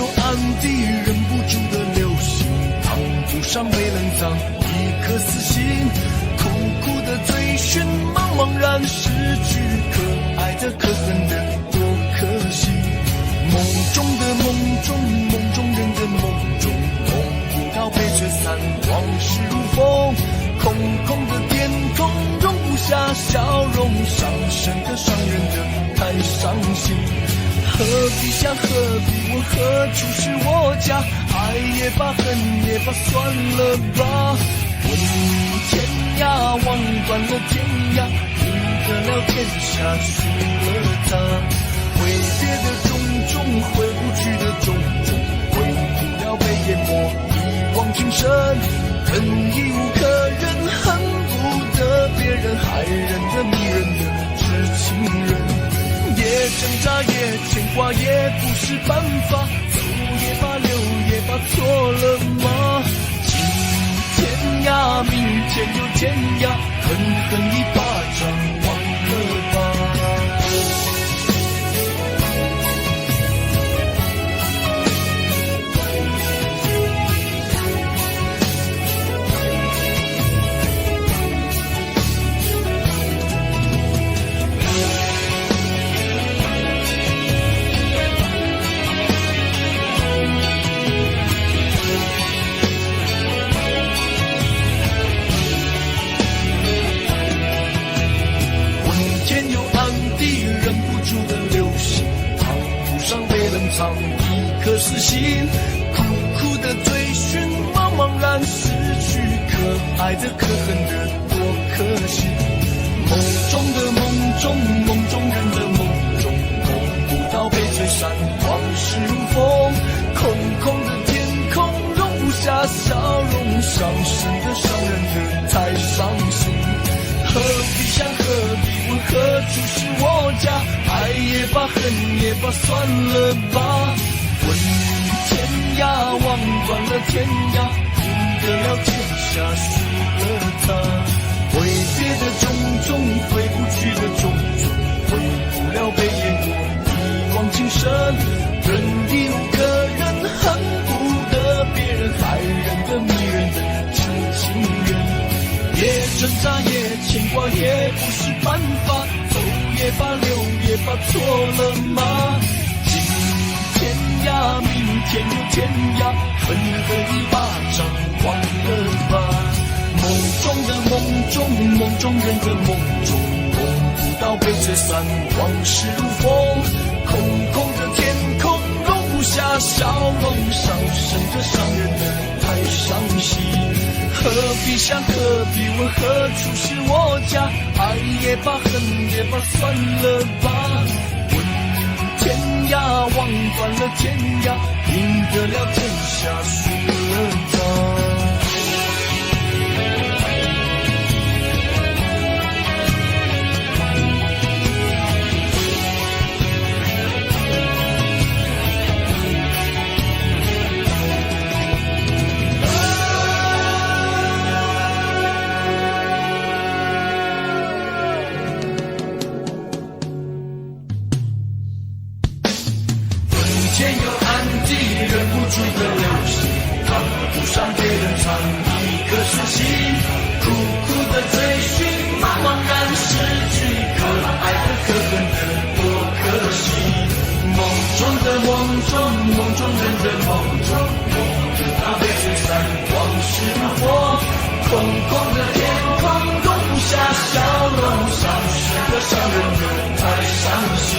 又暗地忍不住的流星，烫不上没冷藏一颗死心，苦苦的追寻，茫茫然失去，可爱的可恨的多可惜。梦中的梦中，梦中人的梦中，梦不到被吹散，往事如风，空空的天空容不下笑容，伤神的伤人的太伤心。何必想何必问何处是我家，爱也罢恨也罢算了吧。问天涯望断了天涯，赢得了天下输了他。挥别的种种，回不去的种种，回不了被淹没一往情深。人已无可忍，恨不得别人害人的迷人的痴情人。也挣扎也牵挂也不是办法，走也罢留也罢错了吗？今天涯明天又天涯，狠狠一巴掌忘了吧。藏一颗死心，苦苦的追寻，茫茫然失去，可爱的可恨的多可惜。梦中的梦中，梦中人的梦中，梦不到被吹散，往事如风，空空的天空容不下笑容，伤神的伤人的太伤心。何必想何必问何处是我家，爱也罢恨也罢算了吧。问天涯望断了天涯，赢得了天下输了他。挥别的种种，回不去的种种，回不了被淹没一往情深。人已无可忍，恨不得别人害人的迷人的痴情人。也挣扎也牵挂也不是办法，走也罢留也罢错了吗？今天涯明天又天涯，狠狠一巴掌忘了吧。梦中的梦中，梦中人的梦中，梦不到被吹散，往事如风，空空的天空容不下笑容，伤神的伤人的太伤心。何必想何必问何处是我家，爱也罢恨也罢算了吧。问天涯望断了天涯，赢得了天下输了他。天有暗地忍不住的流星，烫不上别人藏一颗死心，苦苦的追寻，茫茫然失去，可爱的可恨的多可惜。梦中的梦中，梦中人的梦中，梦不到被吹散，往事如风，空空的天空容不下笑容，伤神的伤人的太伤心。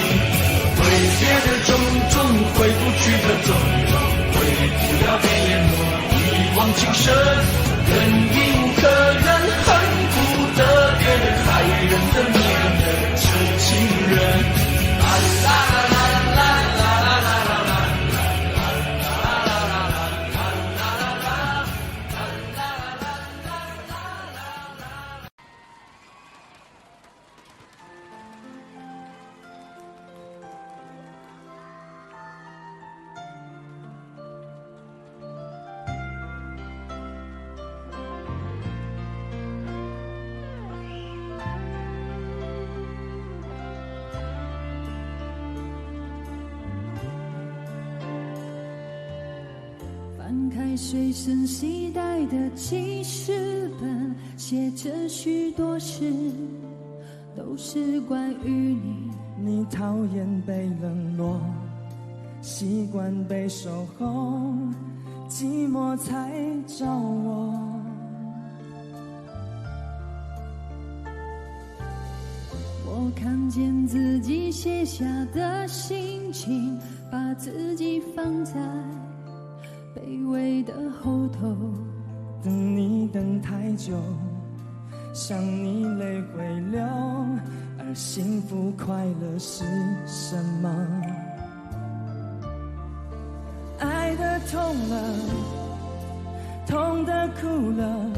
挥别的种种，回不去的种种，回不了被淹没一往情深。人已无可忍，恨不得别人害人的迷人的痴情人。啦啦啦啦啦啦啦啦啦。翻开随身携带的记事本，写着许多事，都是关于你。你讨厌被冷落，习惯被守候，寂寞才找我。我看见自己写下的心情，把自己放在卑微的后头。等你等太久，想你泪会流，而幸福快乐是什么？爱的痛了，痛的哭了，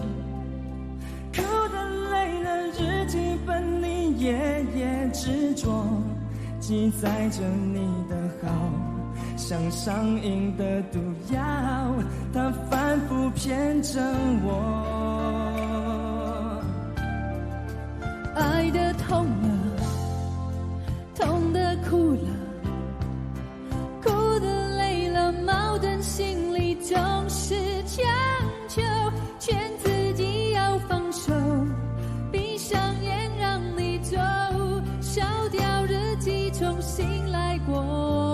哭的累了，日记本里夜夜执着，记载着你的好，像上瘾的毒药，它反复骗着我。爱的痛了，痛的哭了，哭的累了，矛盾心里总是强求，劝自己要放手，闭上眼让你走，烧掉日记重新来过。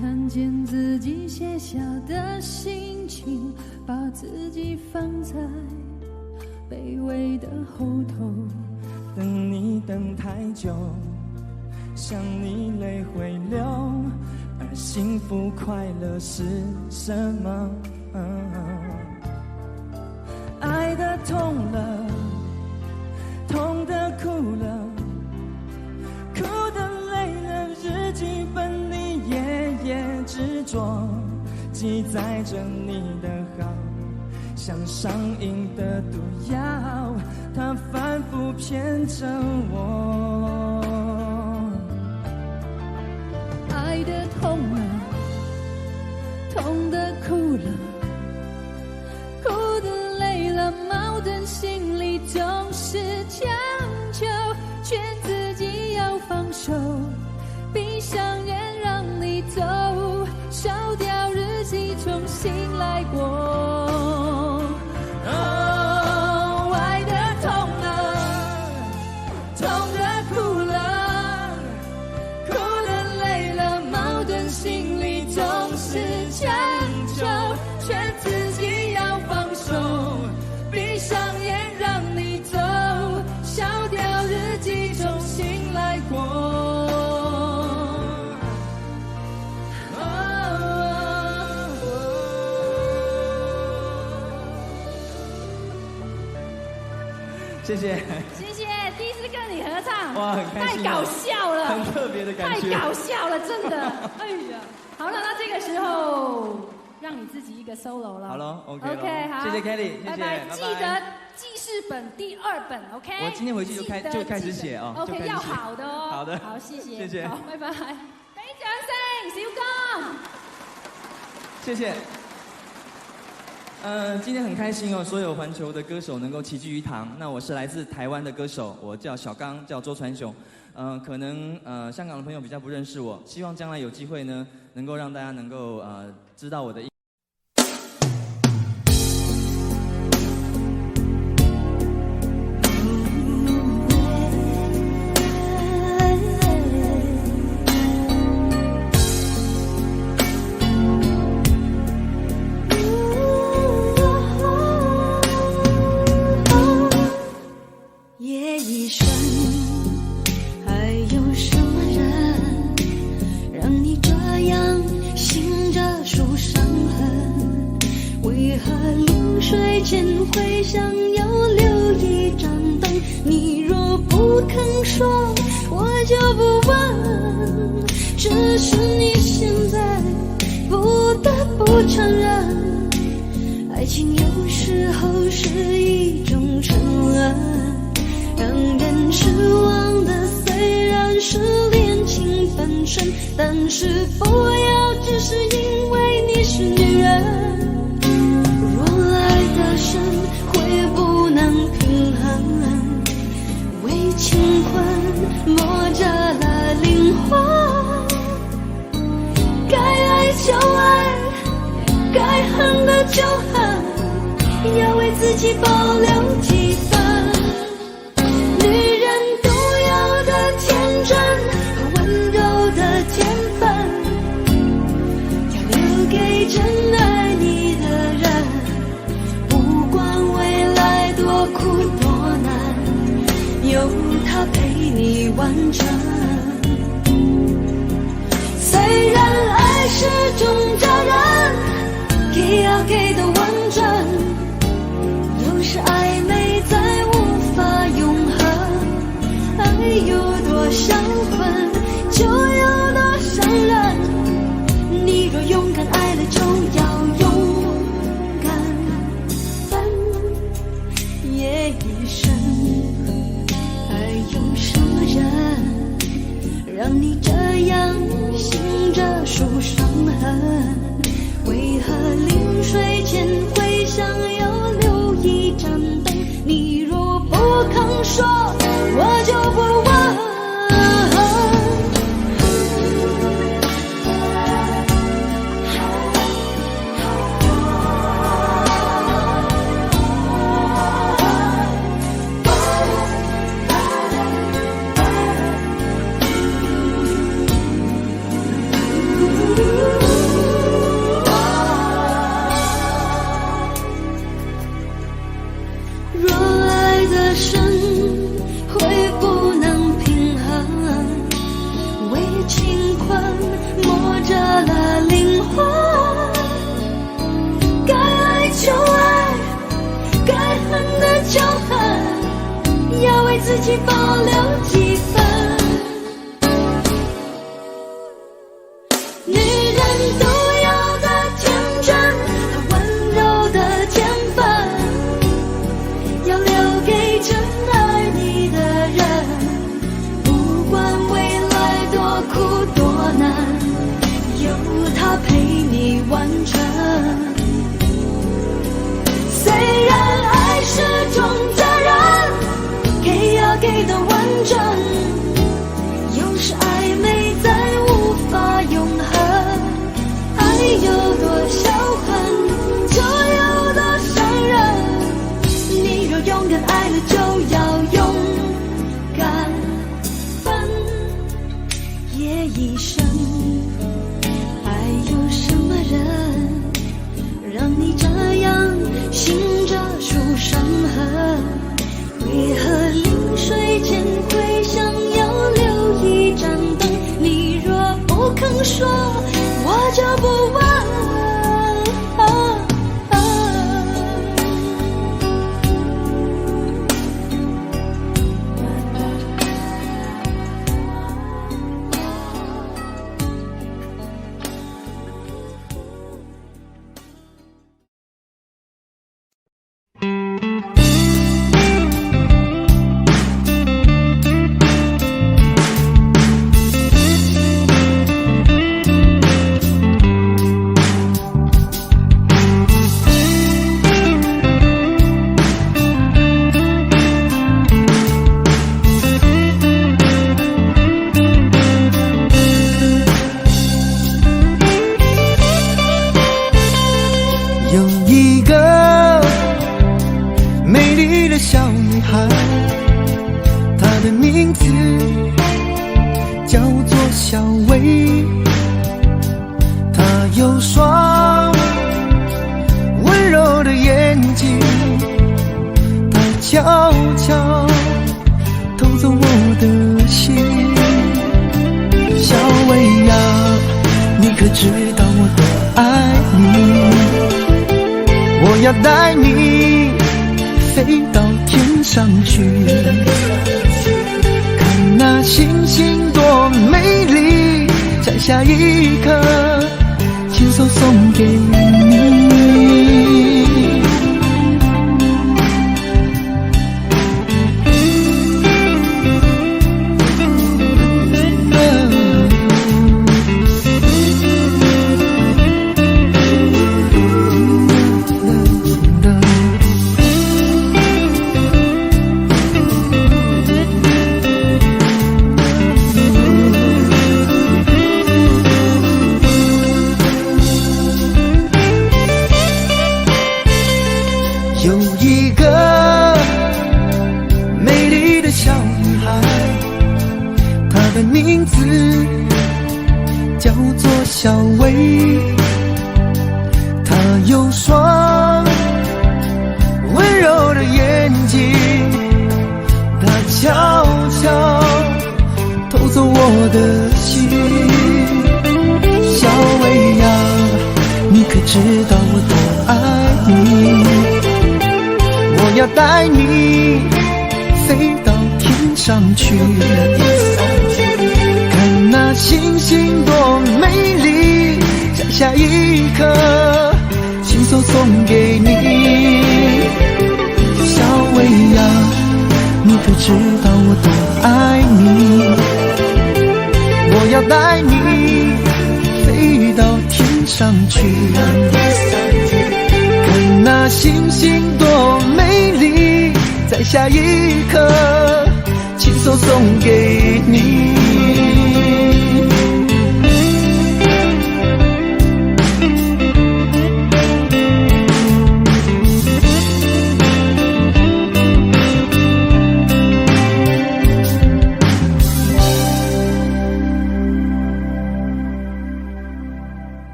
看见自己写下的心情，把自己放在卑微的后头。等你等太久，想你泪会流，而幸福快乐是什么？爱的痛了，痛的哭了，哭的累了，日记本里夜夜执着，记载着你的好，像上瘾的毒药，它反复骗着我。爱的痛了，痛的哭了，哭的累了，矛盾心里总是强求，劝自己要放手，闭上眼让你走，烧掉日记重新来过。爱的痛了，痛的哭了，哭的累了，矛盾心里总是强求，劝自己要放手，闭上眼让你走，烧掉日记重新来过。谢谢，谢谢，第一次跟你合唱，哇，很开心，太搞笑了，很特别的感觉，太搞笑了，真的，哎呀，好了，那这个时候让你自己一个 solo 了，好了 ，OK， 好，谢谢 Kelly， 谢谢，拜拜，记得记事本第2本 ，OK， 我今天回去就开始写哦 ，OK， 要好的哦，好的，好，谢谢，谢谢，好，拜拜，俾掌聲，小剛，谢谢。今天很开心哦，所有环球的歌手能够齐聚一堂。那我是来自台湾的歌手，我叫小刚，叫周传雄。可能香港的朋友比较不认识我，希望将来有机会呢，能够让大家能够知道我的。会想要留一盏灯，你若不肯说，我就不问。只是你现在不得不承认，爱情有时候是一种沉沦，让人失望的虽然是恋情本身，但是不要只是因为你是女人。若爱的深就恨，要为自己保留几分。女人独有的天真和温柔的天分，要留给真爱你的人。不管未来多苦多难，有他陪你完成。虽然爱是种责任，给要给的完整，有时暧昧再无法永恒。爱有多伤魂，就有多伤人。你若勇敢爱了，就要勇敢分。夜已深，还有什么人让你这样醒着数伤痕？为何临睡前会想要留一盏灯？你若不肯说，我就不问。自己保留几分。女人独有的天真和温柔的天分，要留给真爱你的人。不管未来多苦多难，有他陪你完成。虽然爱是种责任，给的完整，有时暧昧再无法永恒。爱有多销魂，就有多伤人。你若勇敢爱了，就要勇敢分。夜已深，还有什么人让你这样醒着数伤痕？为何临睡前会想要留一盏灯？你若不肯说，我就不问。带你飞到天上去，看那星星多美丽，摘下一颗，亲手送给你。有一个美丽的小女孩，她的名字叫做小薇，她有双温柔的眼睛，她悄悄偷走我的心。小薇呀，你可知道我多爱你？我要带你飞到天上去，看那星星多美丽，摘下一颗亲手送给你。小薇呀，你可知道我多爱你？我要带你飞到天上去，看那星星多美丽，摘下一颗亲手送给你。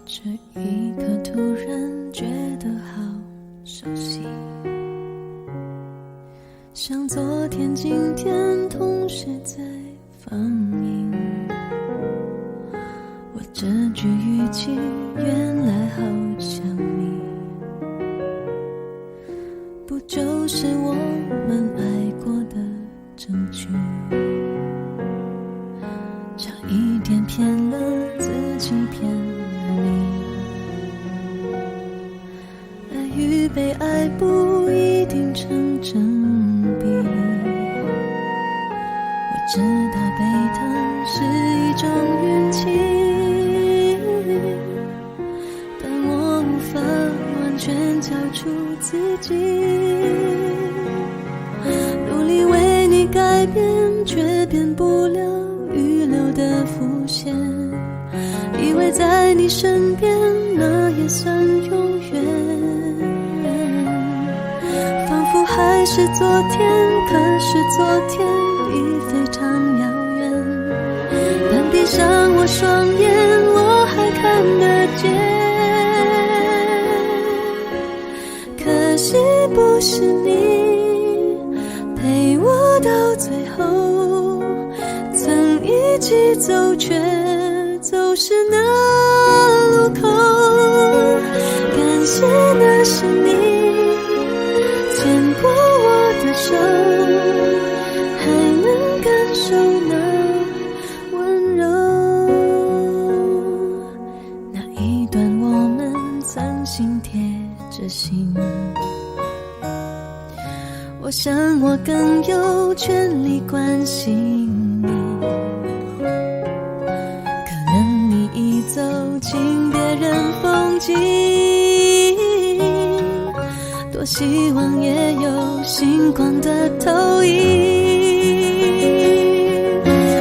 这一刻突然觉得好熟悉，像昨天今天同时在放映。我这句语气原来好像你，不就是我们爱过的证据？差一点骗了自己，骗了你。爱与被爱不一定成正比，我知道被疼是一种运气，但我无法完全交出自己。努力为你改变，却变不了预留的伏线，以为在你身边那也算永远，仿佛还是昨天，可是昨天已非常遥远。但闭上我双眼，我还看得见，可惜不是你陪我到最后，曾一起走却走失那路口。感谢那是你牵过我的手，还能感受那温柔。那一段我们曾心贴着心，我想我更有权利关心你，可能你已走进别人风景，多希望也有星光的投影。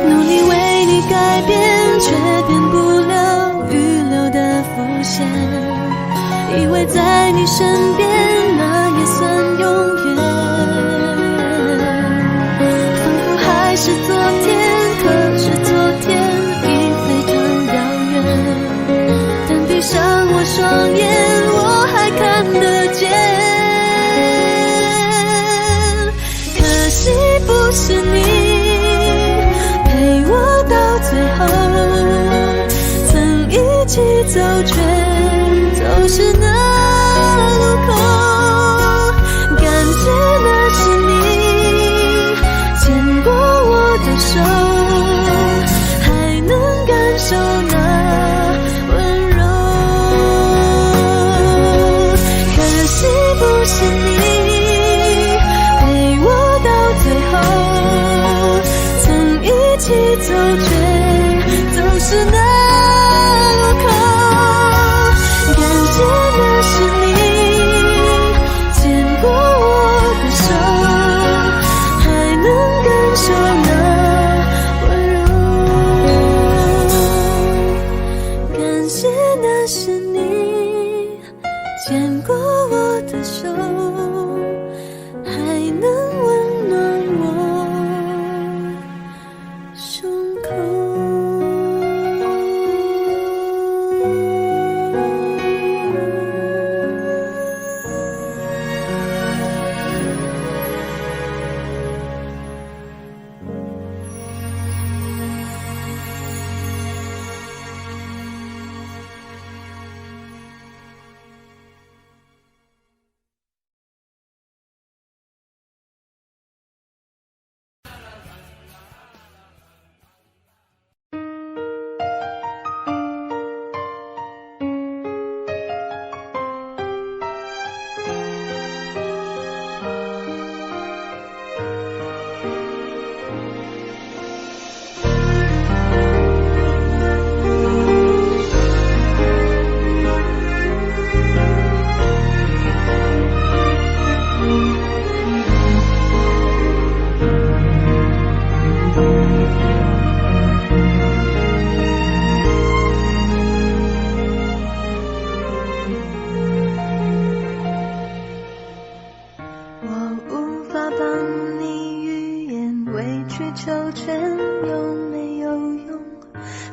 努力为你改变，却变不了预留的伏线，以为在你身边那也算永远，仿佛还是昨天，可是昨天已非常遥远。但闭上我双眼，我还看得见，可惜不是你陪我到最后，曾一起走却走失那路口。感谢那是你牵过走却总是那路口。感谢那是你牵过我的手，还能感受那温柔。感谢那是你牵过我的手，还能温暖我胸口。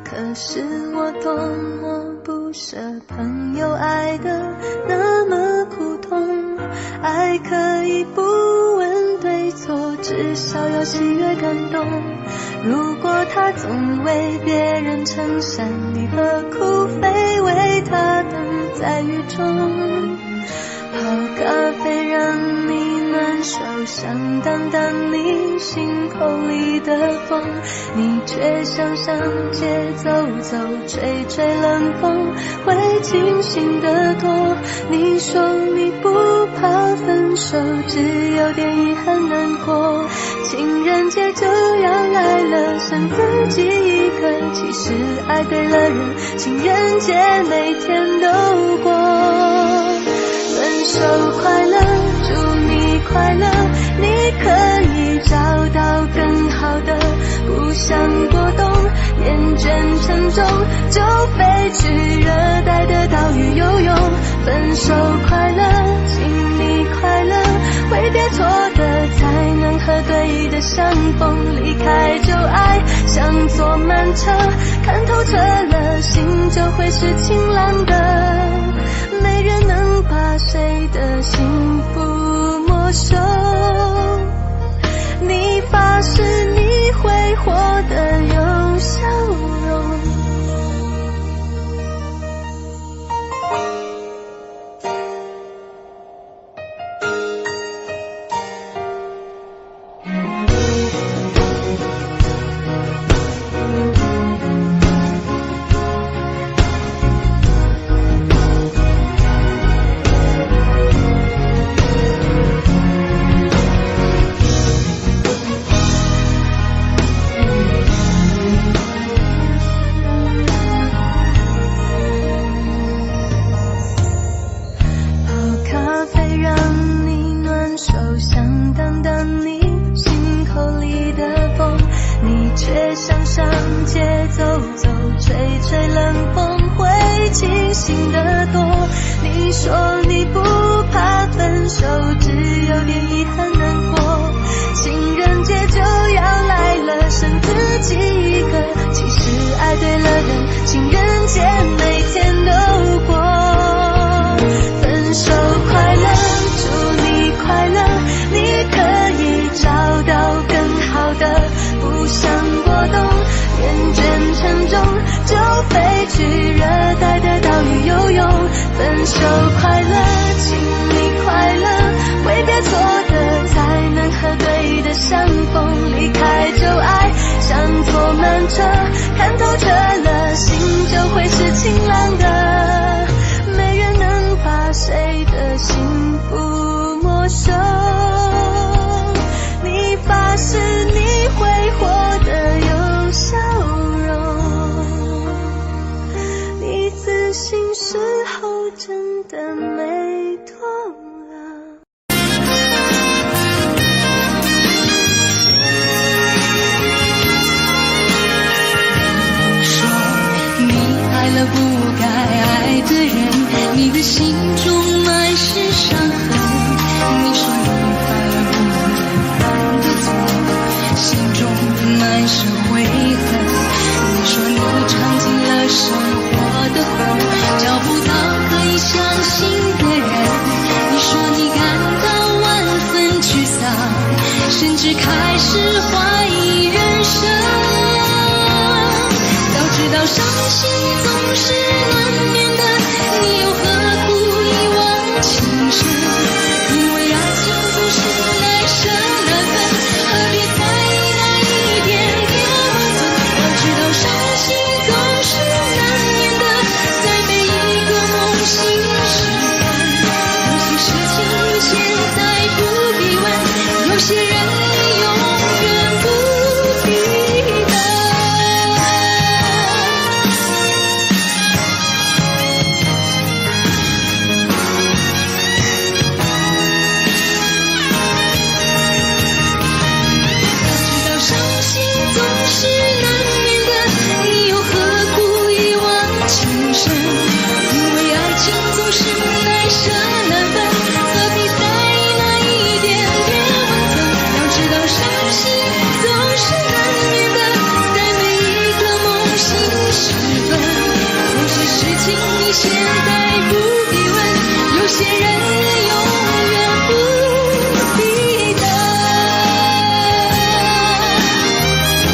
可是我多么不舍朋友爱的那么苦痛，爱可以不问对错，至少要喜悦感动。如果他总为别人撑伞，你何苦非为他等在雨中？泡咖啡让你暖手，想挡挡你心口里的风，你却想上街走走，吹吹冷风，会清醒得多。你说你不怕分手，只有点遗憾难过。情人节就要来了，剩自己一个，其实爱对了人，情人节每天都过。分手快乐，祝你快乐，你可以找到更好的，不想过冬，厌倦沉重，就飞去热带的岛屿游泳。分手快乐，请你快乐，挥别错的，才能和对的相逢。离开旧爱，像坐慢车，看透彻了，心就会是晴朗的。没人能把谁的幸福没收，你发誓你会活得有笑容。分手快乐，请你快乐，挥别错的，才能和对的相逢。离开旧爱，像坐慢车，看透彻了，心就会是晴朗的。没人能把谁的幸福没收，你发誓你会活得有笑些人永远不记得。谢谢。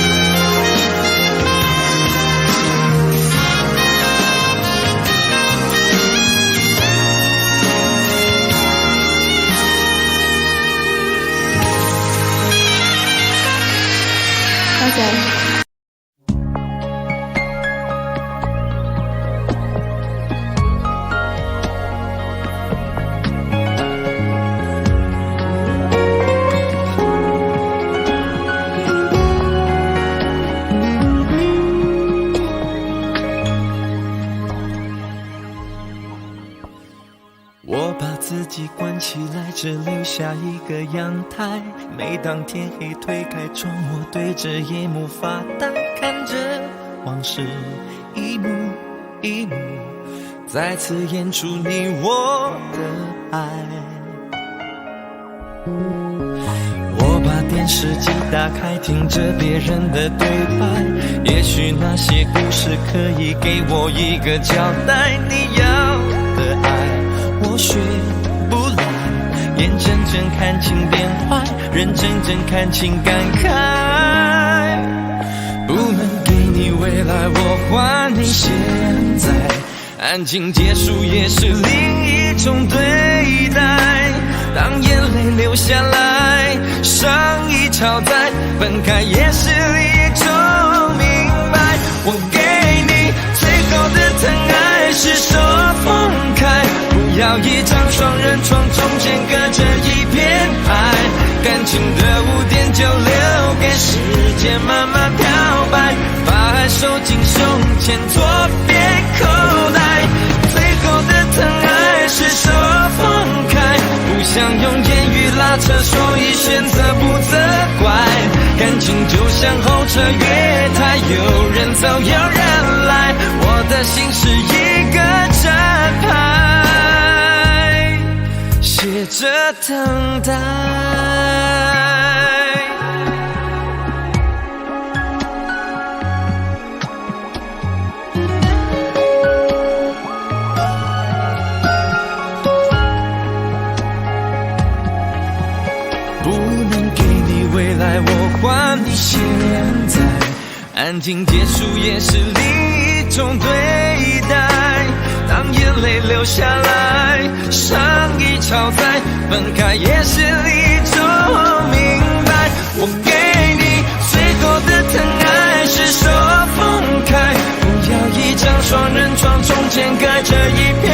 我把自己关起来，只留下一个阳台。每当天黑推开窗，我对着夜幕发呆，看着往事一幕一幕，再次演出你我的爱。我把电视机打开，听着别人的对白，也许那些故事可以给我一个交代。你要的爱我学不来，眼睁睁看情变坏，人真正看情感慨。不能给你未来，我还你现在，安静结束也是另一种对待。当眼泪流下来，伤已超载，分开也是一种明白。我给你最后的疼爱是手放开，不要一张双人床，中间隔着一片海，感情的污点就留给时间慢慢漂白，把爱收进胸前左边口袋。最后的疼爱是手放开，不想用言语拉扯，所以选择不责怪。感情就像候车月台，有人走有人来，我的心是一个站牌，写着等待。不能给你未来，我还你现在，安静结束也是另一种对待。当眼泪流下来，伤已超载，分开也是一种明白。我给你最后的疼爱是手放开，不要一张双人床，中间隔着一片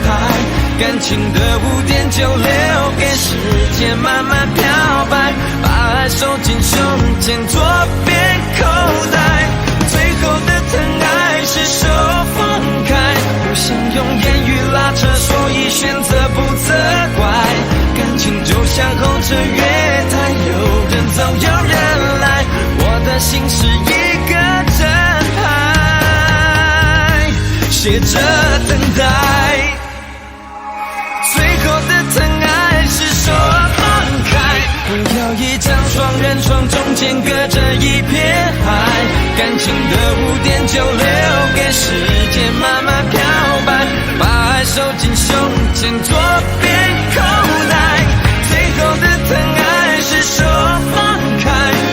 海，感情的污点就留给时间慢慢漂白，把爱收进胸前左边口袋。最后的疼爱是手放开，不想用言语拉扯，所以选择不责怪。感情就像候车月台，有人走有人来，我的心是一个站牌，写着等待。最后的疼爱是手放开，不要一张双人床，中间隔着一片海，感情的污点就留给时间慢慢漂白，把爱收进胸前左边口袋。最后的疼爱是手放开，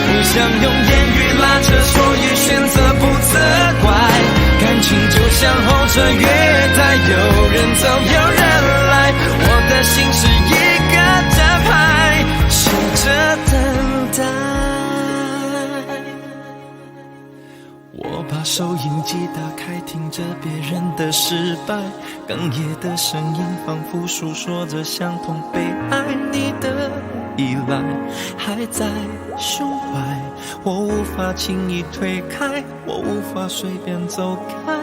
不想用言语拉扯，所以选择不责怪。感情就像候车月台，有人走有人来，我的心是一个站牌，写着等待。我把收音机打开，听着别人的失败，哽咽的声音仿佛诉说着相同悲哀。你的依赖还在胸怀，我无法轻易推开，我无法随便走开。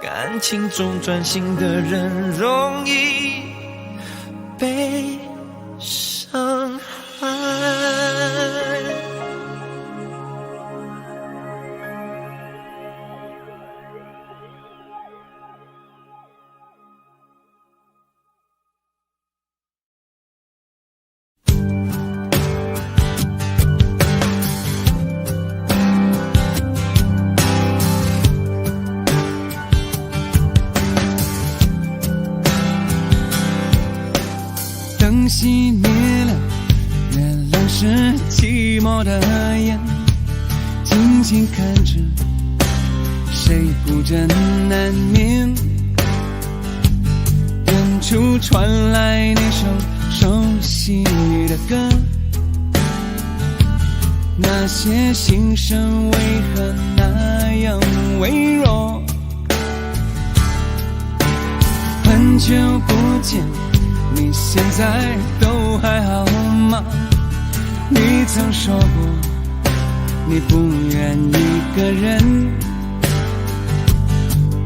感情中专心的人容易被伤害。熄灭了，月亮是寂寞的眼，静静看着谁孤枕难眠。远处传来那首熟悉的歌，那些心声为何那样微弱？很久不见，你现在都还好吗？你曾说过你不愿一个人，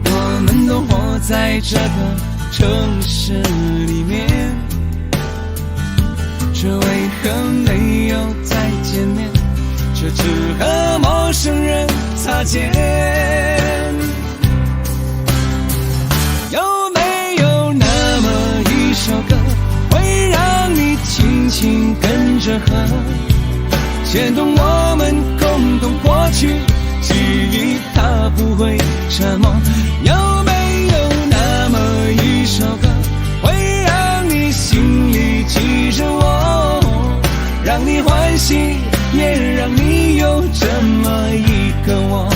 我们都活在这个城市里面，这为何没有再见面，却只和陌生人擦肩？有没有那么一首歌，会让你轻轻跟着和，牵动我们共同过去记忆，它不会沉默？有没有那么一首歌，会让你心里记着我，让你欢喜，也让你有这么一个我？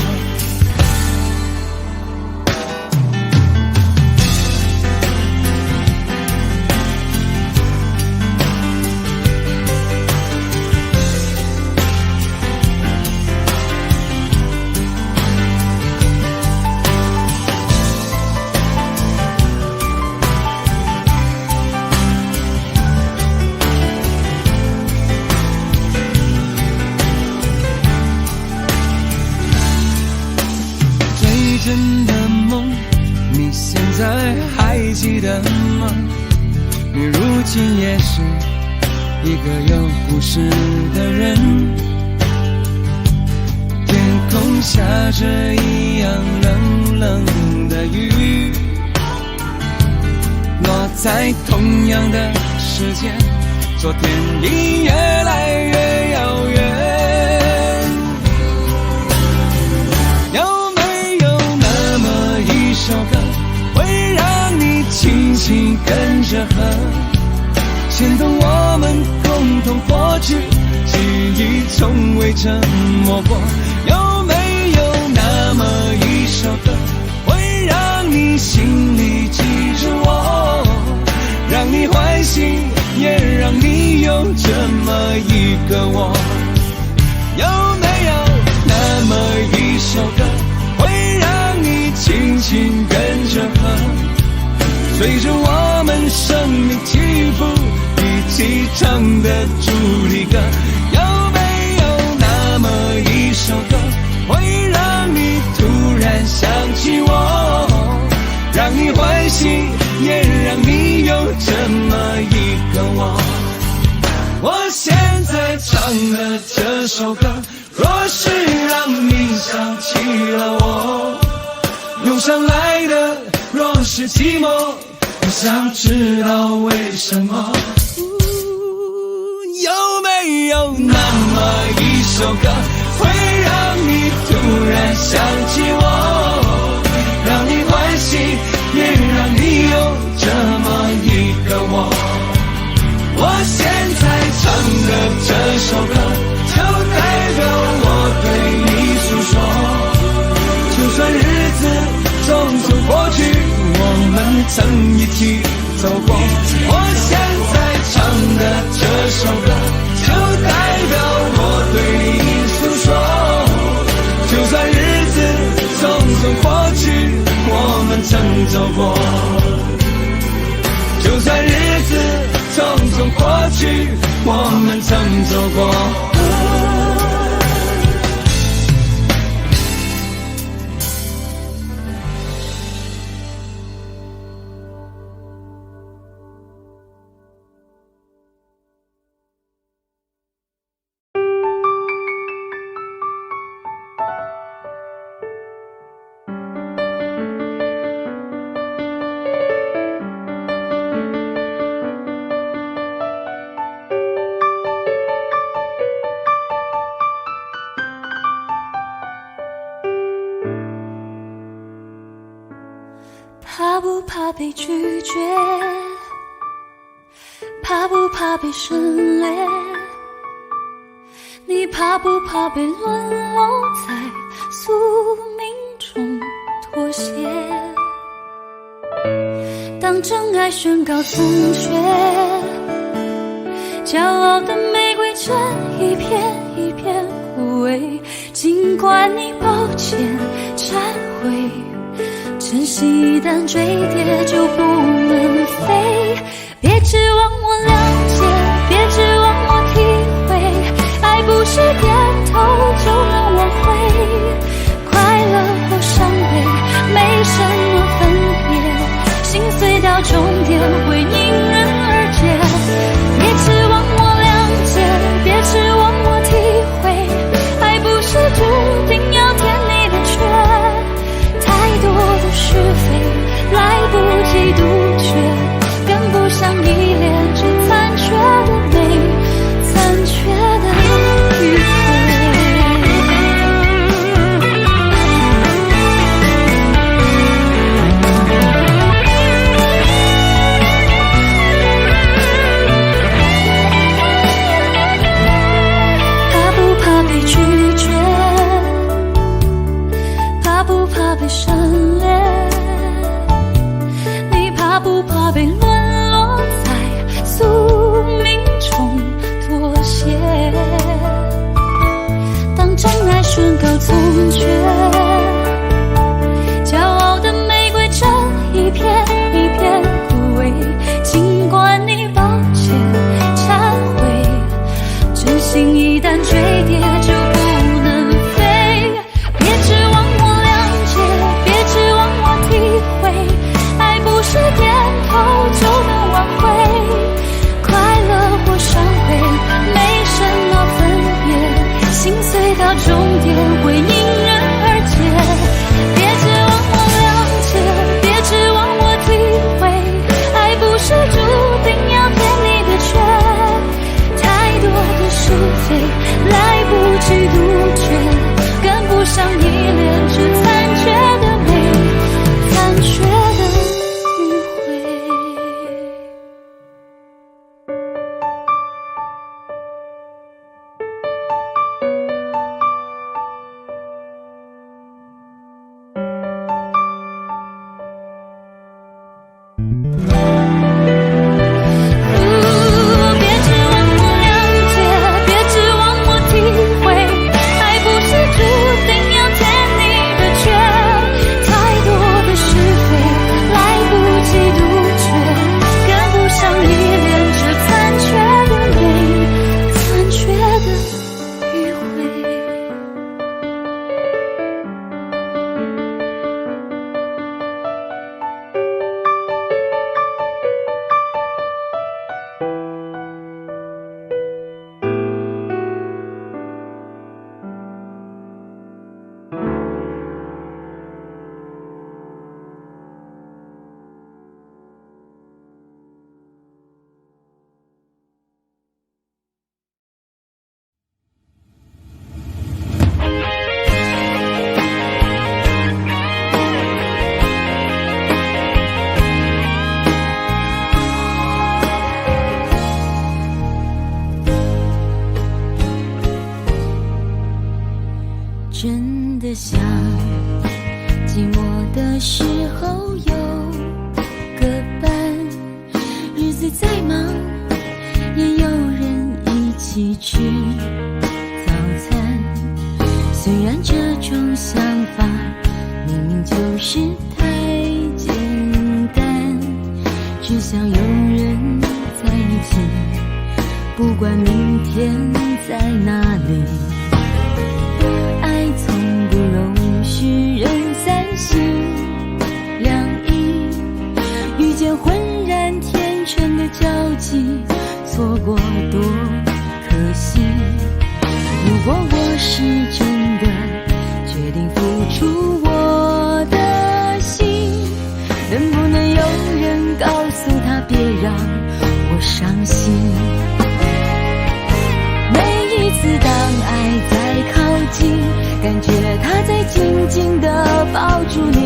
真的梦，你现在还记得吗？你如今也是一个有故事的人，天空下着一样冷冷的雨，落在同样的时间，昨天已越来越遥远。首歌会让你轻轻跟着和，牵动我们共同过去记忆，从未沉默过。有没有那么一首歌，会让你心里记着我，让你欢喜，也让你有这么一个我？有没有那么一首歌，会让你轻轻跟着和，随着我们生命起伏一起唱的主题歌？有没有那么一首歌，会让你突然想起我，让你欢喜，也让你有这么一个我？我现在唱的这首歌，若是让你想起了我，涌上来的若是寂寞，我想知道为什么？有没有那么一首歌，会让你突然想起我，让你欢喜，也让你有这么一个我？我现在唱的这首歌，就代表我对你诉说，就算日子匆匆过去，我们曾一起走过。我现在唱的这首歌，就代表我对你诉说，就算日子匆匆过去，我们曾走过。就算日子匆匆过去，我们曾走过。怕不怕被拒绝？怕怕不怕被省略？你怕不怕被沦落在宿命中妥协？当真爱宣告残缺，骄傲的玫瑰正一片一片枯萎，尽管你抱歉忏悔，真心一旦坠跌就不能飞。别指望我谅解，别指望我体会，爱不是点头就能挽回，快乐或伤悲没什么分别，心碎到终点会迎刃而解。别指望我谅解，别指望我体会，爱不是注定要填你的缺，太多的是非来不及杜绝，跟不上依恋这残缺的美，残缺的迂回。怕不怕被拒绝？怕不怕被省略？你怕不怕被沦落在宿命中妥协？当真爱宣告残缺，骄傲的玫瑰正一片一片枯萎，尽管你抱歉忏悔，真心一旦坠跌就不能飞。别指望我谅解，别指望我体会，爱不是点头就能挽回，快乐或伤悲没什么分别，心碎到终点会迎刃而解。别指望我谅解，别指望我体会，爱不是注定要填你的缺，太多的是非来不及杜绝，跟不上依恋这残缺的美，残缺的迂回。别指望我谅解，别指望我体会，爱不是注定要填你的缺，太多的是非来不及杜绝，跟不上依恋这残缺的美，残缺的迂回。真的想寂寞的时候有个伴，日子再忙也有人一起吃早餐。虽然这种想法明明就是太简单，只想有人在一起，不管明天在哪里。爱从不容许人三心两意，遇见浑然天成的交集，错过多可惜。如果我是真的决定付出我的心，能不能有人告诉他别让我伤心？每一次当爱在靠近，感觉他在紧紧地抱住你，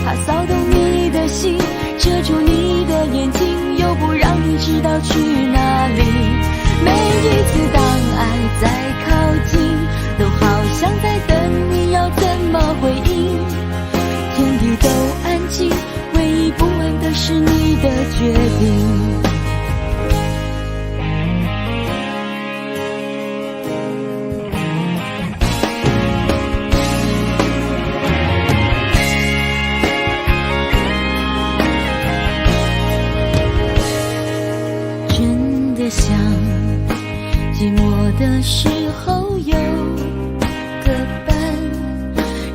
他骚动你的心，遮住你的眼睛，又不让你你知道去哪里。每一次当爱在靠近，都好像在等你要怎么回应。天地都安静，唯一不安的是你的决定。想寂寞的时候有个伴，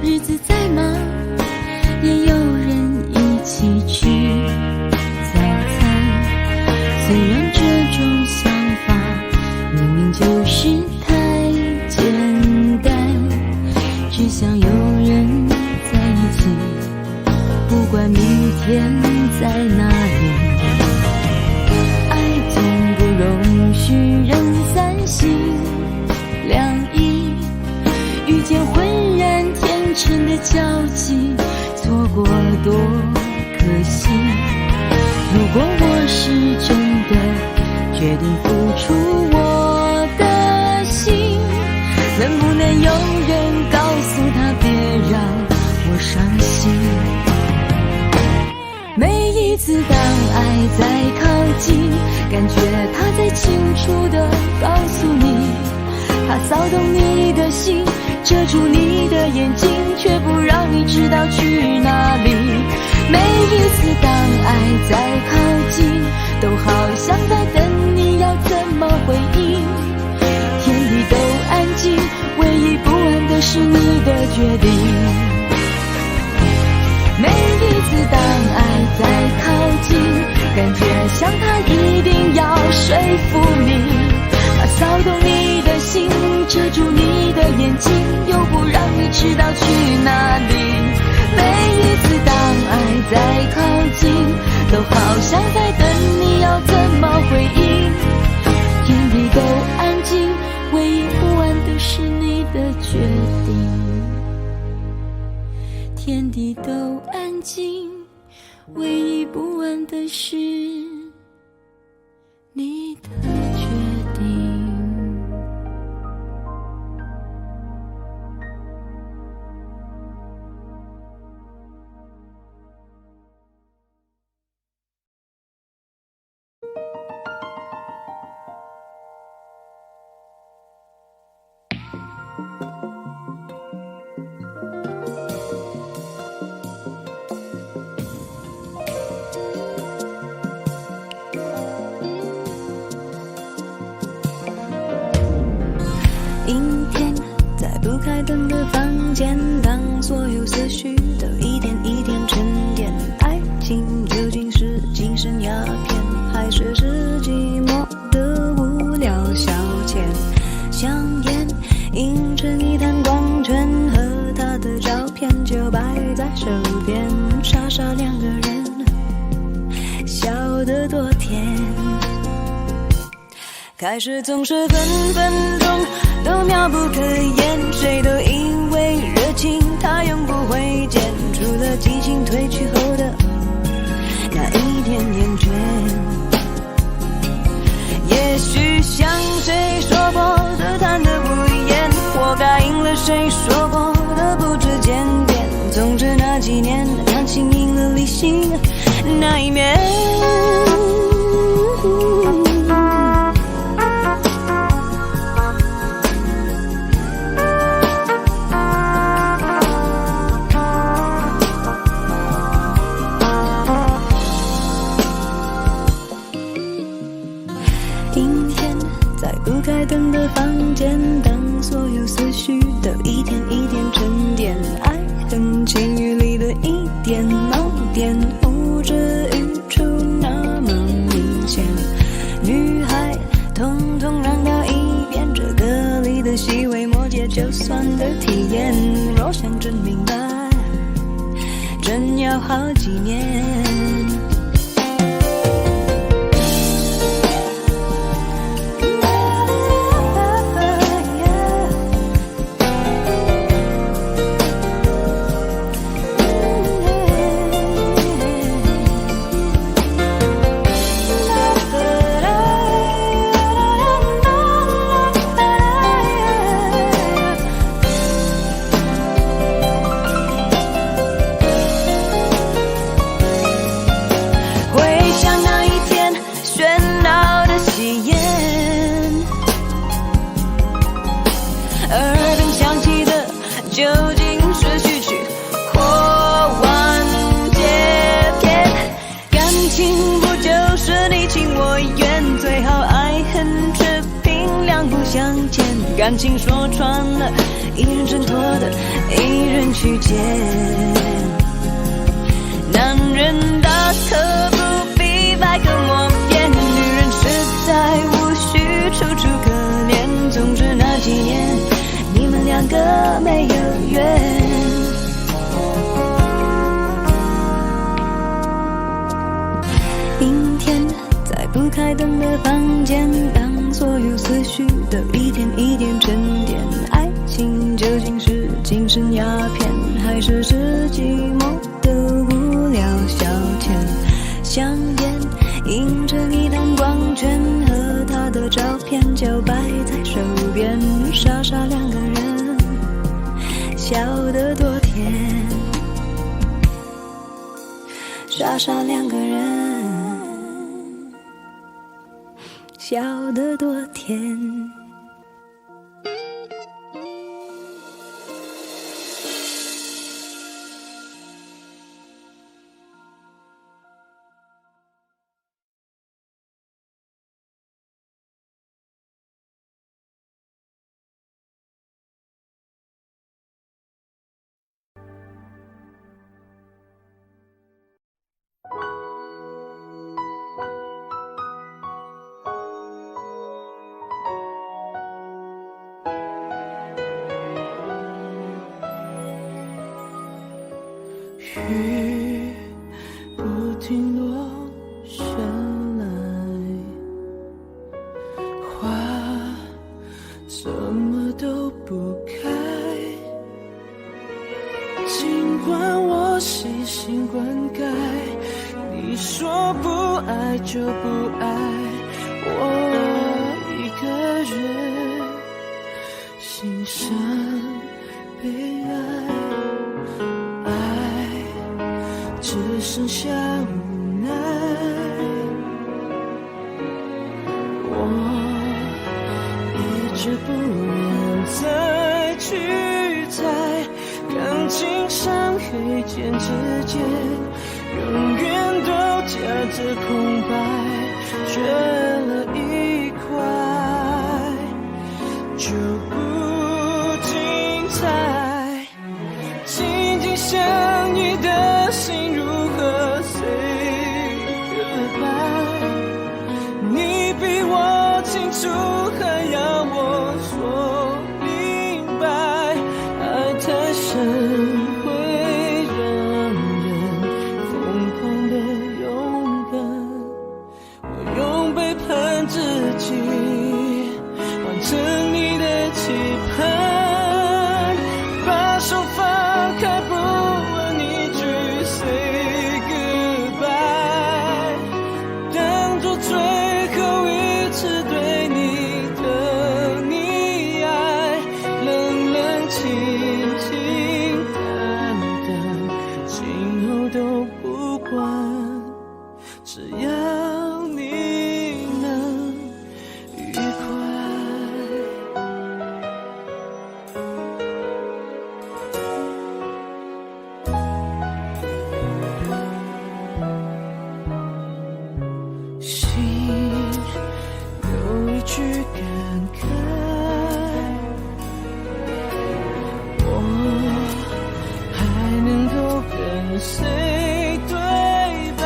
日子再忙也有人一起吃早餐。虽然这种想法明明就是太简单，只想有人在一起，不管明天在哪里。容许人散心两意，遇见浑然天成的交集，错过多可惜。如果我是真的决定付出我的心，能不能有人告诉他别让我伤心。每一次当爱在靠近，感觉他在清楚地告诉你，他骚动你的心，遮住你的眼睛，却不让你知道去哪里。每一次当爱在靠近，都好像在等你要怎么回应。天地都安静，唯一不安的是你的决定。每一次当爱在靠近，感觉像他一定要说服你，他骚动你的心，遮住你的眼睛，又不让你知道去哪里。每一次当爱在靠近，都好像在等你要怎么回应。天地都安静，唯一不安的是你的决定。天地都安静，唯一不安的是你的决定。阴天，在不开灯的房间，当所有思绪都一点一点沉淀。爱情究竟是精神鸦片，还是寂寞的无聊消遣？香烟映成一滩光圈，和他的照片就摆在手边，傻傻两个人，笑得多甜。开始总是分分钟都妙不可言，谁都以为热情它永不会减，除了激情褪去后的那一点厌倦。也许像谁说过的谈得无言，我答应了谁说过的不知检点。总之那几年，感情赢了理性那一面。开灯的房间，当所有思绪都一点一点沉淀，爱恨情欲里的一点锚点，呼之欲出那么明显。女孩统统让到一边，这歌里的细微末节就算的体验，若想真明白，真要好几年。耳边响起的究竟是序曲或完结篇？感情不就是你情我愿，最好爱恨持平，两不相欠。感情说穿了，一人挣脱的，一人去捡。男人大可不必百口莫辩，女人实在无需楚楚可怜。总之那几年，你们两个没有缘。阴天，在不开灯的房间，当所有思绪都一点一点沉淀。爱情究竟是精神鸦片，还是寂寞的无聊消遣？香烟映着一滩光圈，和他的照片就摆在手边，傻傻两个人，笑得多甜。傻傻两个人，笑得多甜。雨不停落下来，花怎么都不开。尽管我细心灌溉，你说不爱就不爱，我一个人欣赏被爱。只剩下无奈，我一直不愿再去猜，感情伤黑键之间，永远都夹着空白，缺了一块就不精彩。紧紧相依的心如何 say goodbye？ 你比我清楚，还要我说明白。爱太深会让人疯狂的勇敢，我用背叛自己完成你的期盼，把手放开不问一句 say goodbye， 当作最后一次对你的溺爱，冷冷清清淡淡，今后都不管，只要你能愉快。心有一句感慨，我还能够跟谁对白？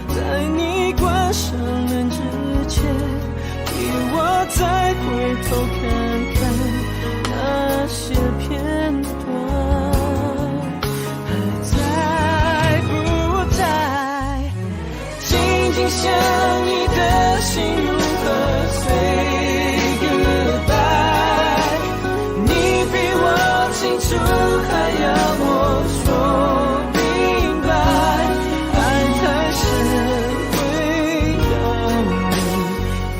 在你关上门之前，替我再回头看看那些片段，还在不在？紧紧相依的心如何 say goodbye？ 你比我清楚，还要我说明白。爱太深会让人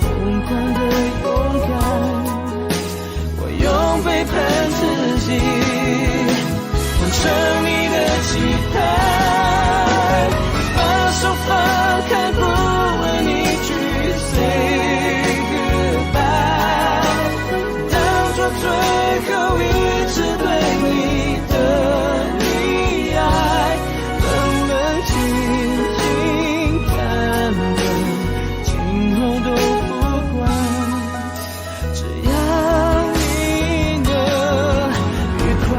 疯狂的勇敢，我用背叛自己完成你的期盼，把手放开不问一句 say goodbye， 当作最后一直对你的溺爱，冷冷清清淡淡，今后都不管，只要你能愉快。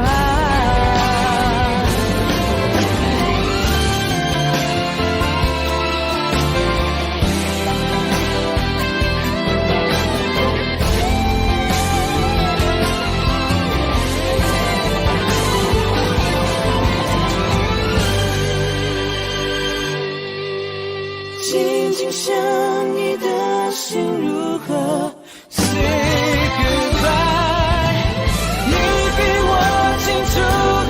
静静想你的心如何 say goodbye， 你比我清楚，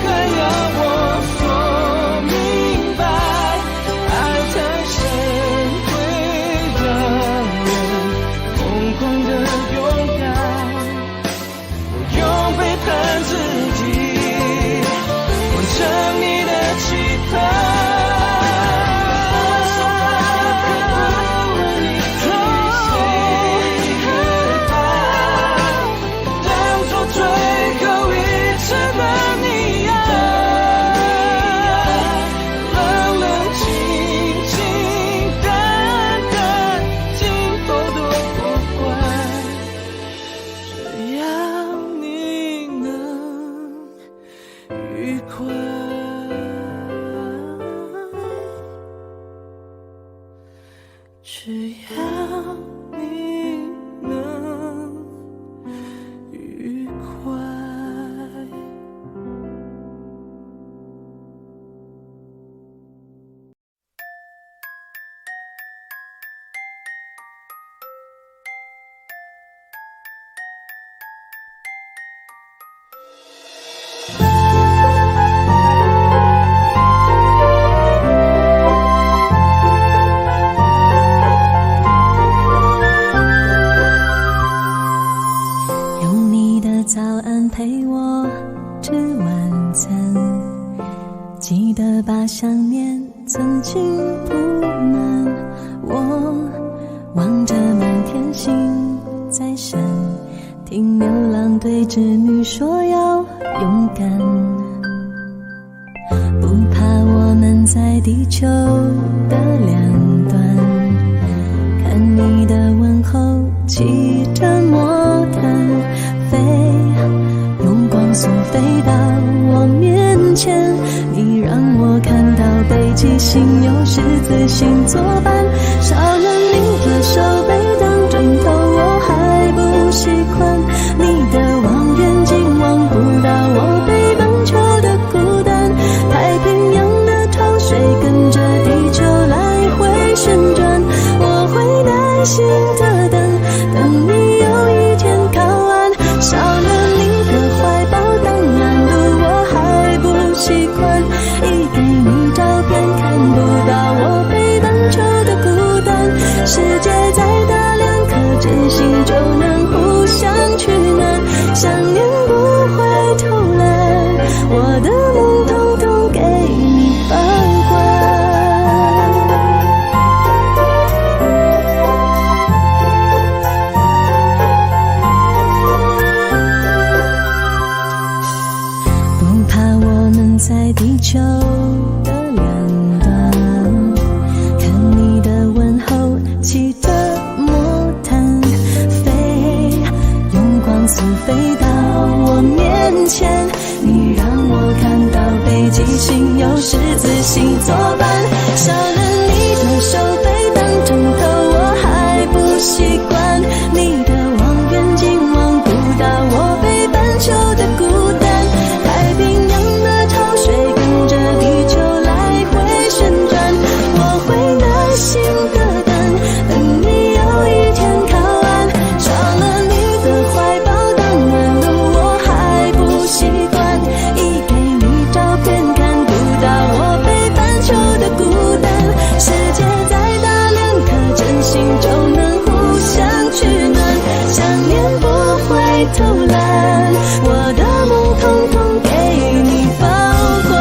还要我说明白，爱太深会让人疯狂的勇敢，我用背叛自己完成你的期盼。只要你能愉快。早安陪我吃晚餐，记得把想念曾经铺满。我望着满天星在闪，听牛郎对织女说要勇敢，不怕我们在地球的两端，看你的问候骑着魔毯飞，用光速飞到我面前，你让我看到北极星有十字星作伴，少了你的手背当枕头我还不习惯，你的望远镜望不到我北半球的孤单，太平洋的潮水跟着地球来回旋转，我会耐心的等你有一天靠岸，少了你的怀抱当难度我还不习惯，一给你照片看不到我北半球的孤单，世界再大两颗真心就能互相取暖，想念不会偷懒，我的梦统统给你保管。在地球的两端，看你的问候骑着魔毯飞，用光速飞到我面前，你让我看到北极星有十字星作伴，少了你的手背当枕头我还不习惯，你的望远镜望不到我北半球的孤单，太平洋的潮水跟着地球来回旋转，我会耐心的等你有一天靠岸，少了你的怀抱当难度我还不习惯，一给你照片看不到我北半球的孤单，世界再大两颗真心就能互相取暖，想念不会偷懒，我的梦统统给你保管。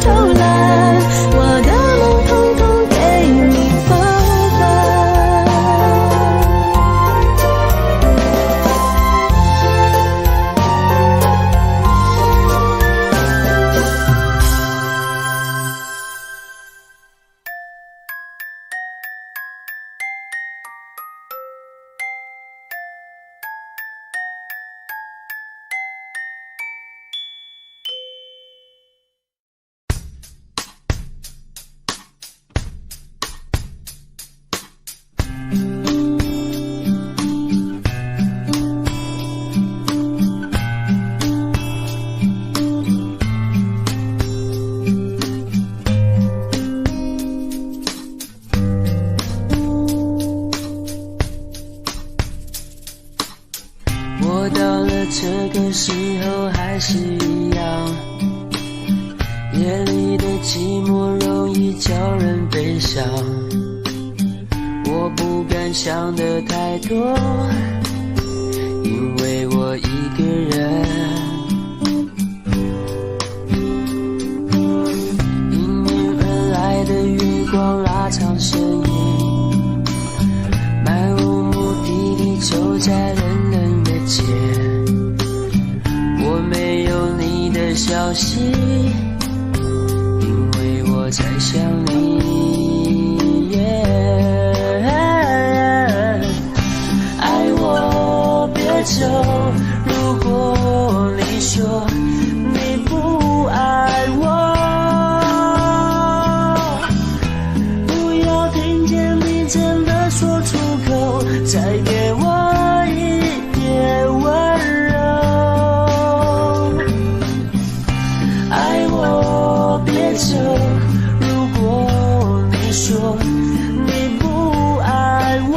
偷了我的梦，统统给你放我到了这个时候还是一样，夜里的寂寞容易叫人悲伤。我不敢想得太多，因为我一个人。迎面而来的月光拉长身影，漫无目的地走在人冷的街。我没有你的消息，因为我在想你。爱我别走，如果你说你不爱我，不要听见你真的说出口，再给我一点温柔。爱我别走，如果你说你不爱我，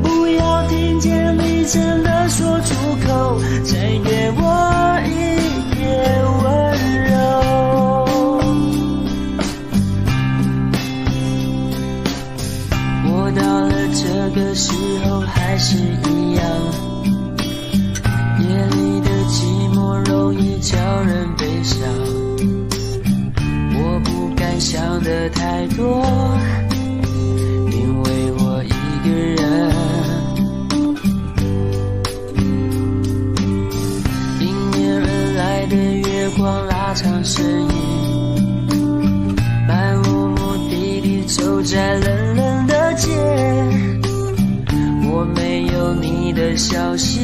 不要听见你真的说出口，再给我一点温柔。我到了这个时候还是一样，夜里的寂寞容易叫人悲伤。我不敢想得太多，因为我一个人。迎面而来的月光拉长身影，漫无目的地走在冷冷的街。我没有你的消息，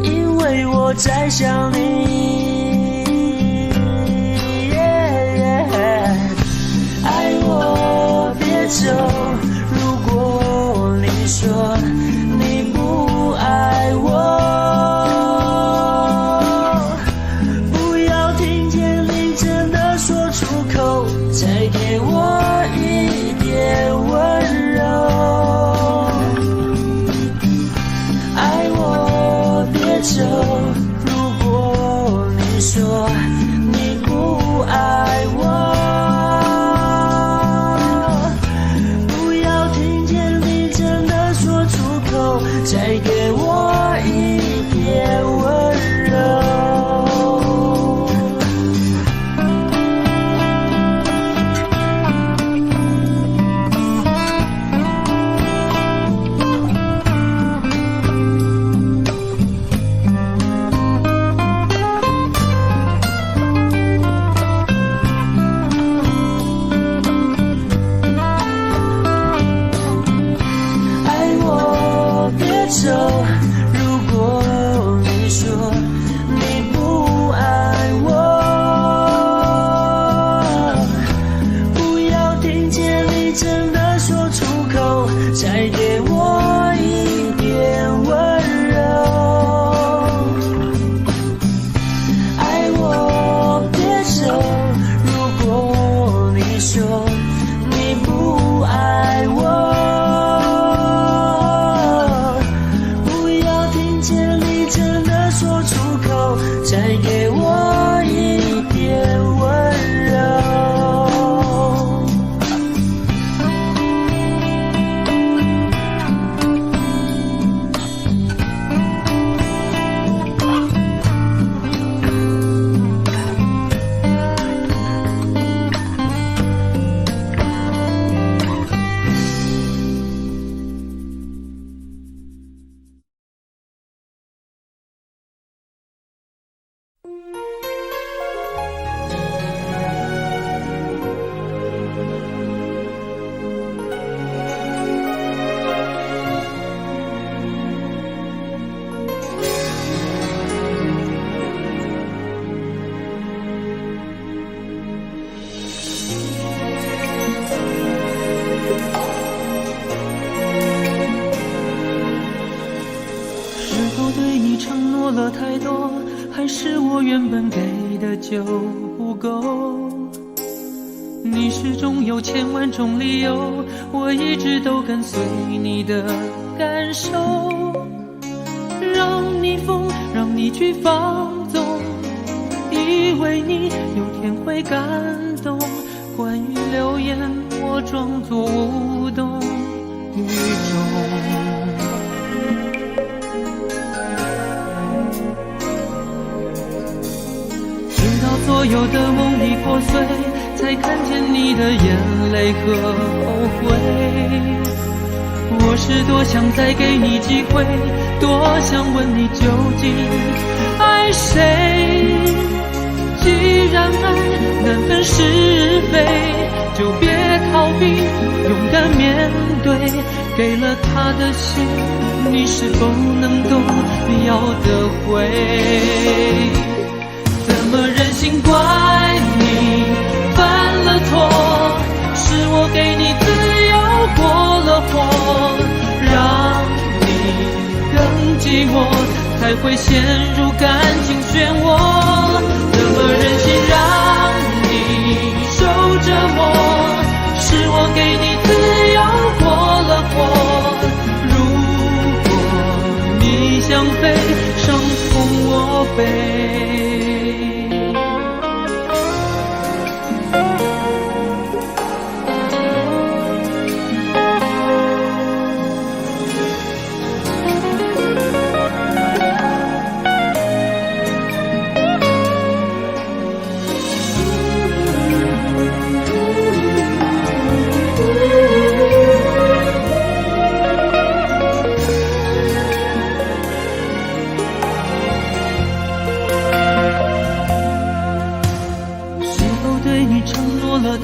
因为我在想你。爱我别走，如果你说你不爱我，不要听见你真的说出口，再给我一点温柔。爱我别走，如果是否对你承诺了太多，还是我原本给的就不够？你始终有千万种理由，我一直都跟随你的感受，让你疯，让你去放纵，以为你有天会感动。关于流言，我装作无动于衷。直到所有的梦已破碎，才看见你的眼泪和后悔。我是多想再给你机会，多想问你究竟爱谁。既然爱难分是非，就别逃避，勇敢面对。给了他的心，你是否能够要得回？怎么忍心怪你犯了错？是我给你自由过了火，让你更寂寞，才会陷入感情漩涡。怎么忍心让你受折磨？是我给你自由过了火。如果你想飞，伤痛我背。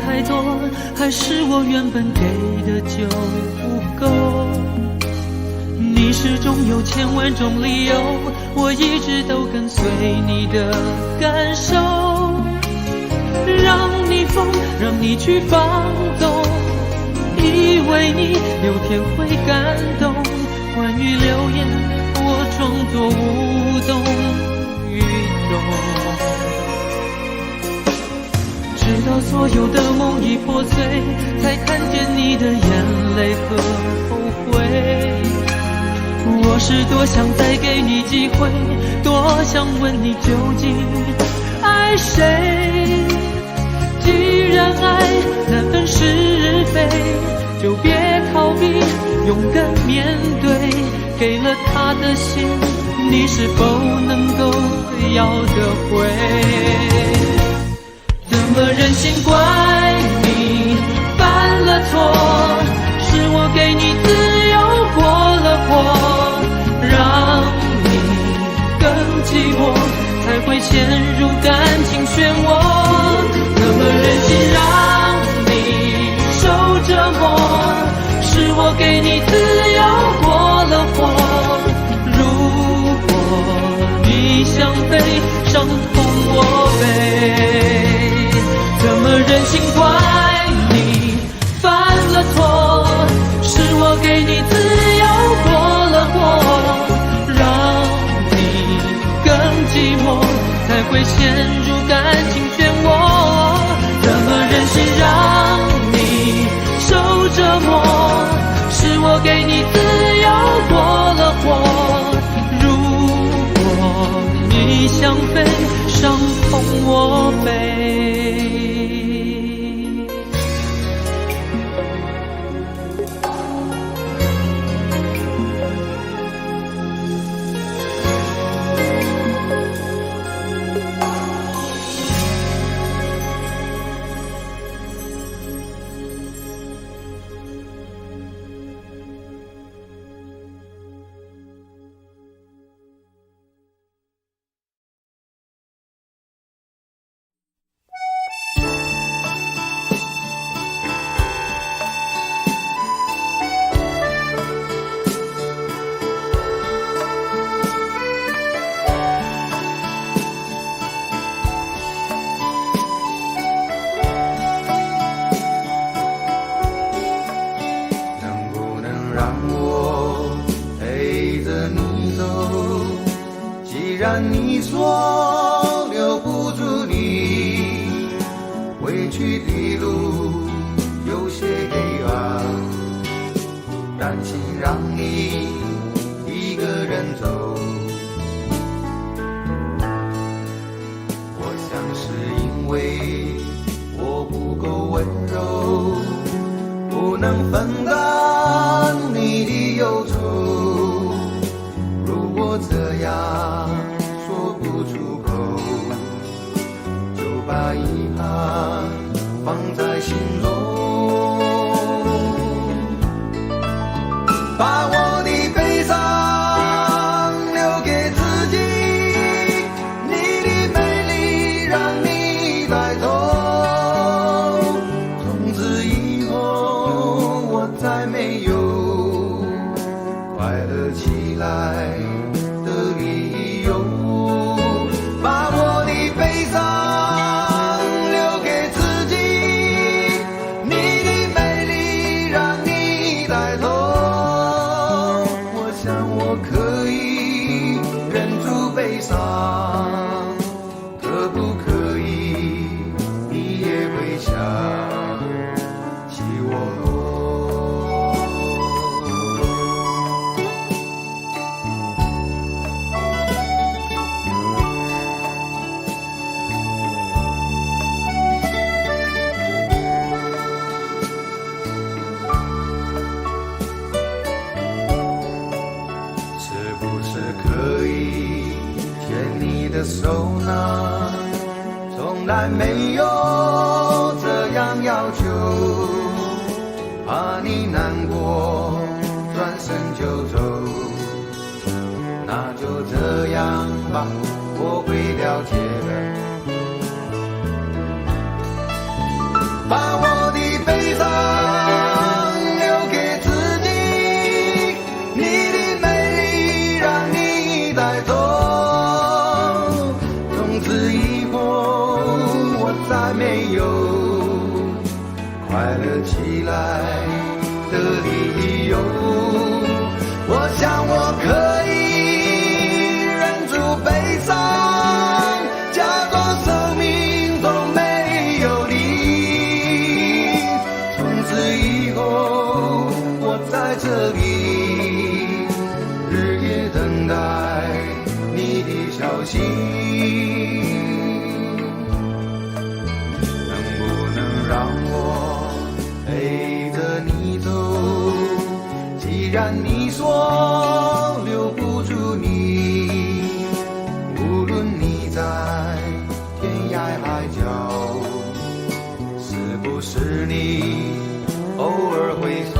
太多，还是我原本给的就不够？你始终有千万种理由，我一直都跟随你的感受，让你疯，让你去放纵，以为你有天会感动。关于流言，我装作无动于衷。直到所有的梦已破碎，才看见你的眼泪和后悔。我是多想再给你机会，多想问你究竟爱谁。既然爱难分是非，就别逃避，勇敢面对。给了他的心，你是否能够要得回？怎么忍心怪你犯了错？是我给你自由过了火，让你更寂寞，才会陷入感情漩涡。怎么忍心让你受折磨？是我给你自由过了火。如果你想飞，伤痛我背。怎么忍心怪你犯了错？是我给你自由过了火，让你更寂寞，才会陷入感情漩涡。怎么忍心让你受折磨？是我给你自由过了火。如果你想飞，伤痛我背。能分担你的忧愁。如果这样说不出口，就把遗憾放在心中，把我的悲伤留给自己，你的美丽让你带走。从此以后我再没有快乐起来的理由，把我的悲伤留给自己，你的美丽让你带走。我想我可以忍住悲伤，可不可以你也会想起我？是不是可以牵你的手呢？从来没有这样要求，怕你难过转身就走。那就这样吧，我会了解的。把我的悲伤留给自己，你的美丽让你带走。从此以后我再没有快乐起来的理由。我想我可以忍住悲伤，假装生命中没有你。从此以后我在这里日夜等待你的消息，能不能让我陪着你走？既然你说留不住你，无论你在天涯海角，是不是你偶尔会想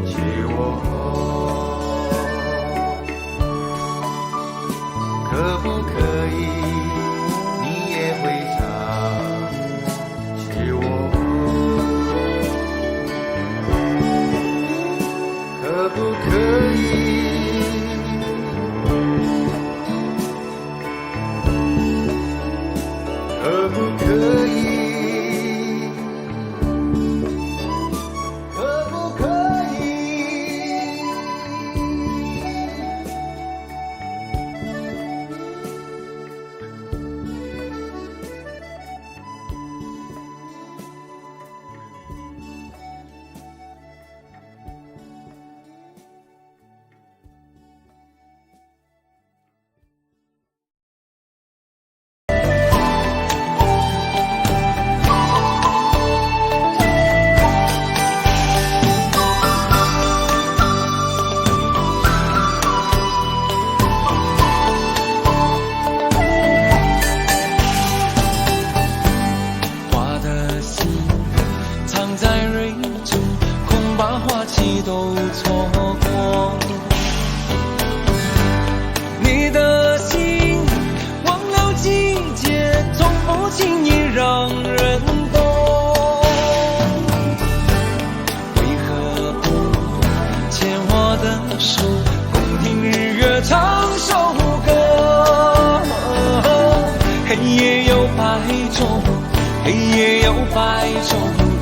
起我？可不可以你也会想起我？可不可以？可不可以？可不可以？花的心藏在蕊中，恐把花期都错过。你的心忘了季节，从不轻易让人懂。为何不牵我的手，共听日月唱首歌？黑夜有白昼，黑夜有白昼，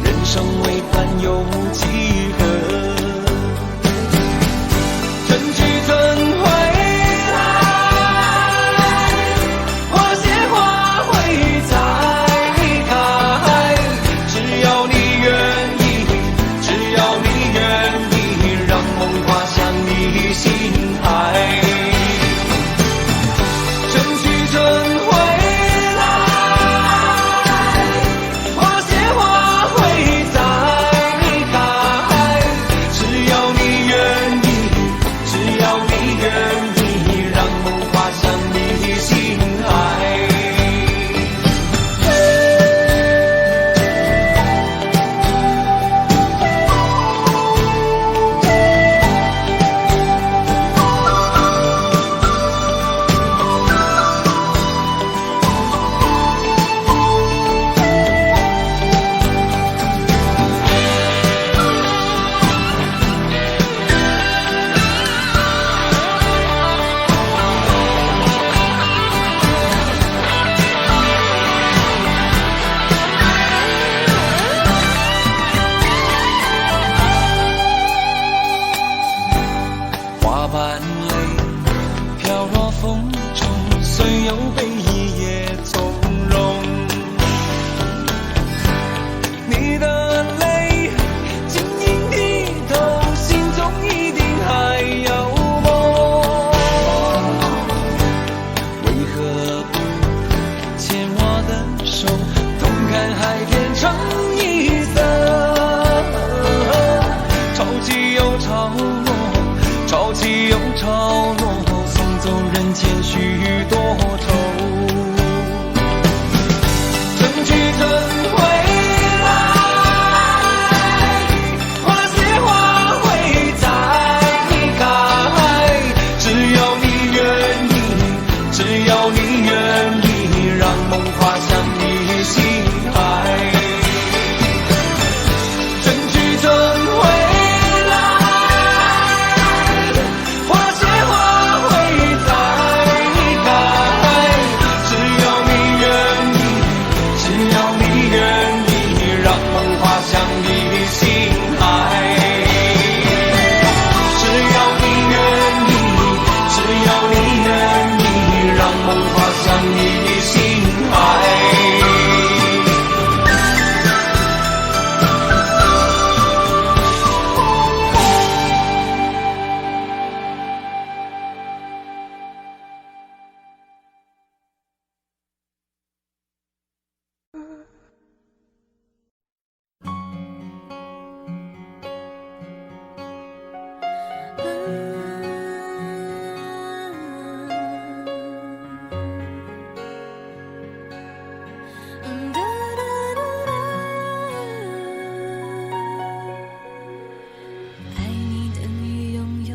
人生为盼有几何？春去春回来，花谢花会再开。只要你愿意，只要你愿意，让梦滑向你心海。春去春回来，花谢花会再潮落，送走人间许多愁。春去春回来，花谢花会再开，只要你愿意，只要你愿意，让梦滑向你心海。春去春回来，花谢花会再开，只要你愿意，只要你愿意，让梦滑向你心海。只要你愿意，只要你愿意，让梦滑向你心海。爱你等于拥有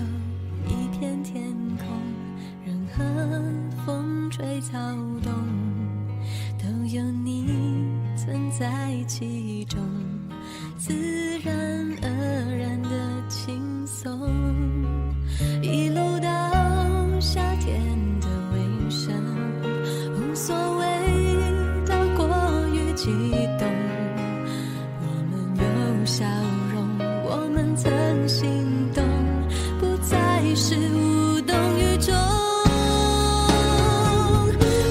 一片天空，任何风吹草动，都有你存在其中，自然而然的轻松，一路到夏天的尾声，无所谓到过于激动，我们有笑容，我们曾心动，不再是无动于衷，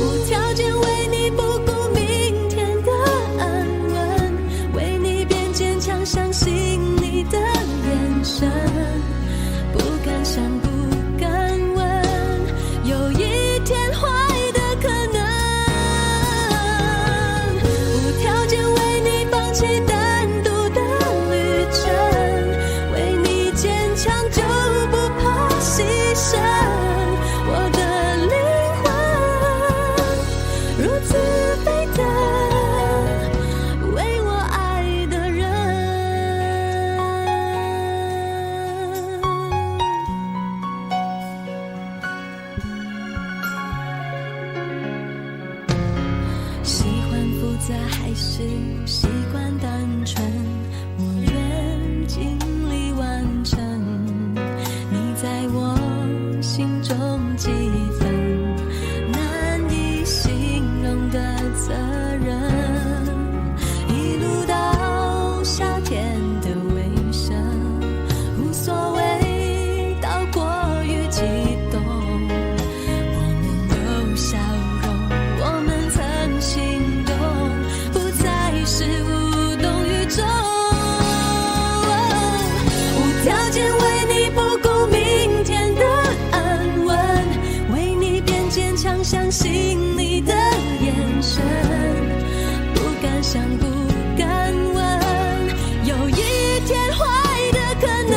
无条件为你不顾明天的安稳，为你变坚强，相信你的眼神，不敢想不敢问，有一天坏的可能，无条件为你放弃单独的旅程，为你坚强就不怕牺牲，我的灵魂如此沸腾，为我爱的人。喜欢复杂还是习惯单纯，我愿尽力完成你在我心中几分难以形容的责任，一路到夏天的尾声，无所谓到过于激动，我们有笑容，我们曾心动，不再是无动于衷，无条件为你不顾明天的安稳，为你变坚强，相信你的眼神，不敢想不敢问，有一天坏的可能，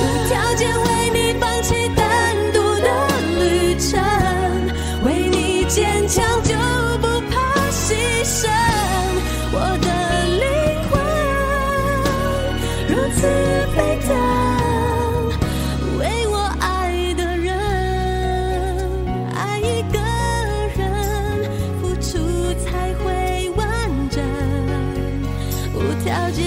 无条件为你放弃单独的旅程，为你坚强就不怕牺牲，我的灵魂如此沸腾，为我爱的人，爱一个人，付出才会完整，无条件